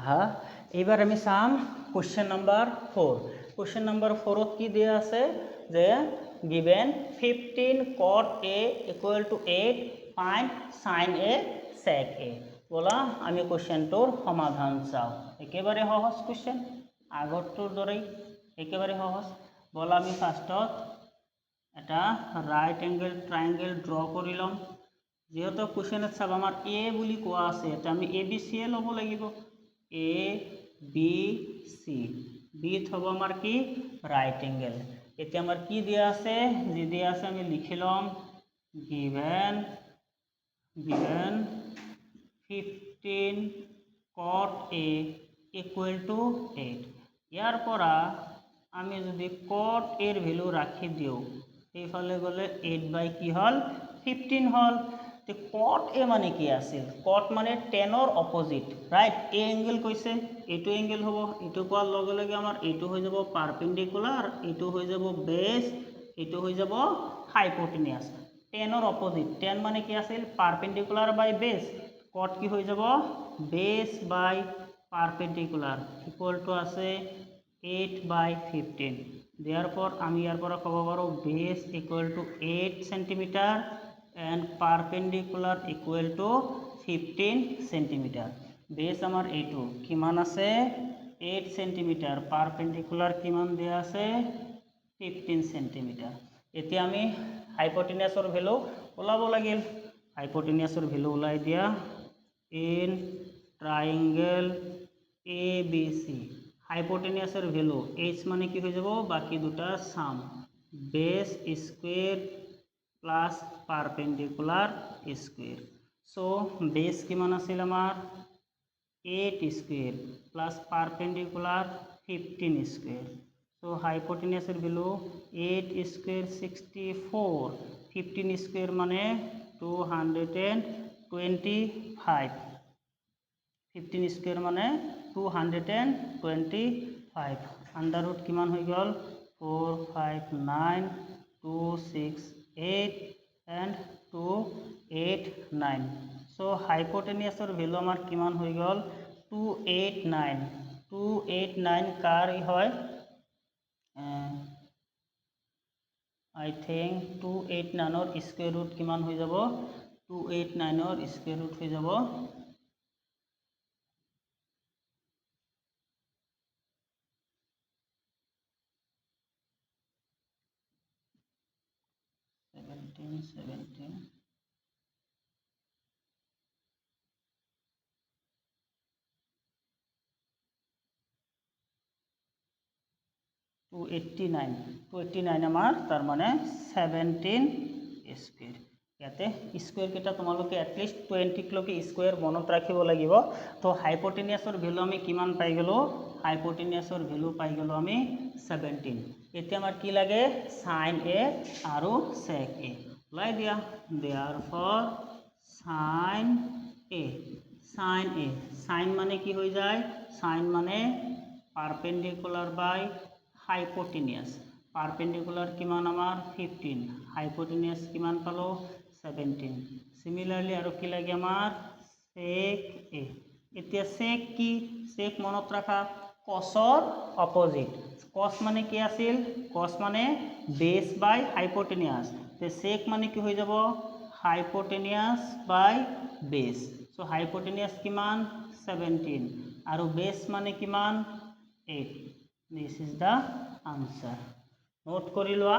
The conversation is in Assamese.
হ্যাঁ, এইবাৰ আমি চাম কুৱেশ্যন নাম্বাৰ 4। কুৱেশ্যন নাম্বাৰ 4ত কি দিয়া আছে যে given 15 cot a equal to 8 find sin a sec a। বলা আমি কুৱেশ্যনটোৰ সমাধান চাওঁ। একেবাৰে সহজ কুৱেশ্যন, আগৰটোৰ দৰেই একেবাৰে সহজ। বলা আমি ফাৰ্ষ্টত এটা ৰাইট এংগেল ট্ৰাইংগেল ড্ৰ কৰি ল'ম। যেহেতু কুৱেশ্যনত চাব আমাৰ এ বুলি কোৱা আছে, এটা আমি এ বি চি ল'ব লাগিব। এ বি সি, বিত হ'ব আমাৰ কি ৰাইট এংগেল। এতিয়া আমাৰ কি দিয়া আছে, যি দিয়া আছে আমি লিখি ল'ম given 15 cot a equal to 8। ইয়াৰ পৰা আমি যদি cot a ৰ ভ্যালু ৰাখি দিওঁ, এইফালে গ'লে 8 বাই কি হ'ল 15 হ'ল। তো cot a মানে কি আছিল, cot মানে টেনৰ অপজিট, ৰাইট। এ এংগেল কৈছে, এইটো এংগেল হ'ব, এইটো কোৱাৰ লগে লগে আমাৰ এইটো হৈ যাব পাৰপেণ্ডিকুলাৰ, এইটো হৈ যাব বেছ, এইটো হৈ যাব হাইপোটেনিয়াছ। টেনৰ অপজিট, টেন মানে কি আছিল পাৰপেণ্ডিকুলাৰ বাই বেছ, cot কি হৈ যাব বেছ বাই পাৰপেণ্ডিকুলাৰ ইকুৱেল টু আছে 8 বাই 15। therefore আমি ইয়াৰ পৰা ক'ব পাৰোঁ বেছ equal to 8 centimetre and perpendicular equal to 15 centimetre. Base আমার এইটো কিমান আছে 8 সেন্টিমিটার, পারপেন্ডিকুলার কিমান দেয়া আছে 15 সেন্টিমিটার। এতিয়া আমি হাইপোটেনিয়াসৰ ভ্যালু ওলাব লাগিল। হাইপোটেনিয়াসৰ ভ্যালু ওলাই দিয়া in triangle A B C. হাইপোটেনিয়াসৰ ভ্যালু h মানে কি হৈ যাব বাকি দুটা sum, base square plus perpendicular square. So base কিমান আছিল আমাৰ 8 square plus perpendicular 15 square. So হাইপোটেনিয়াসের ভ্যালু 8 স্কয়ার 64, 15 স্কয়ার মানে 225, 15 স্কয়ার মানে 225। আন্ডার রুট কিমান হৈ গ'ল 459,268 and 289। সো হাইপোটেনিয়াসৰ ভ্যালু আমাৰ কিমান হৈ গ'ল 289। 289 কাৰ হয় I think 289ৰ স্কয়াৰ ৰুট কিমান হৈ যাব 289ৰ স্কয়াৰ ৰুট হৈ যাব 17 289 আমাৰ তাৰ মানে 17 স্কয়াৰ। ইয়াতে স্কয়াৰ কেইটা তোমালোকে এটলিষ্ট 20 লৈকে স্কয়াৰ মনত ৰাখিব লাগিব। তো হাইপোটেনিয়াসৰ ভ্যালু আমি কিমান পাই গলো, হাইপোটেনিয়াসৰ ভ্যালু পাই গলো আমি 17। এতিয়া আমাৰ কি লাগে sin a আৰু sec a ওলাই দিয়া। therefore sin a, sin a, sin মানে কি হৈ যায় sin মানে পারপেন্ডিকুলার বাই হাইপোটেনিয়াস। পারপেন্ডিকুলার কিমান আমাৰ 15, হাইপোটেনিয়াস কিমান পালো 17। সিমিলাৰলি আৰু কি লাগে আমাৰ sec a। এতিয়া sec কি, sec মনত ৰাখা cosৰ অপোজিট। cos মানে কি আছিল, cos মানে বেস বাই হাইপোটেনিয়াস, তে sec মানে কি হৈ যাব হাইপোটেনিয়াস বাই বেস। সো হাইপোটেনিয়াস কিমান 17 আৰু বেস মানে কিমান 8। This is the answer. Note কৰি লোৱা।